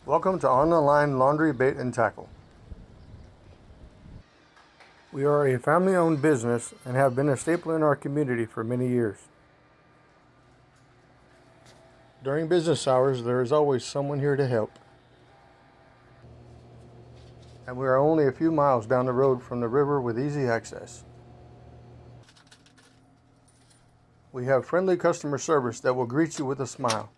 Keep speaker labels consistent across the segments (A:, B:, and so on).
A: Welcome to On the Line Laundry Bait and Tackle. We are a family-owned business and have been a staple in our community for many years. During business hours, there is always someone here to help. And we are only a few miles down the road from the river with easy access. We have friendly customer service that will greet you with a smile.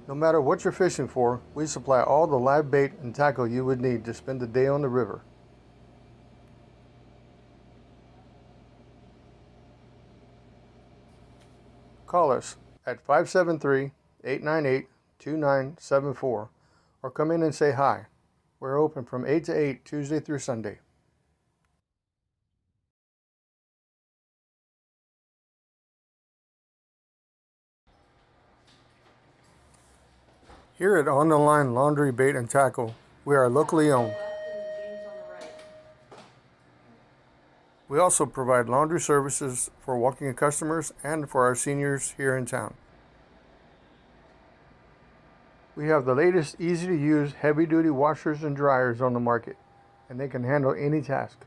A: No matter what you're fishing for, we supply all the live bait and tackle you would need to spend the day on the river. Call us at 573-898-2974 or come in and say hi. We're open from 8 to 8 Tuesday through Sunday. Here at On the Line Laundry Bait and Tackle, we are locally owned. We also provide laundry services for walking customers and for our seniors here in town. We have the latest easy-to-use heavy-duty washers and dryers on the market, and they can handle any task.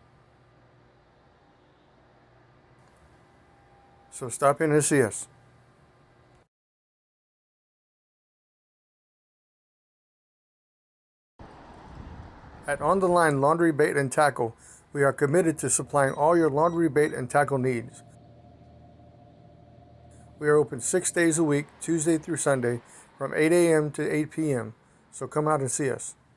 A: So stop in and see us. At On the Line Laundry Bait and Tackle, we are committed to supplying all your laundry bait and tackle needs. We are open 6 days a week, Tuesday through Sunday, from 8 a.m. to 8 p.m., so come out and see us.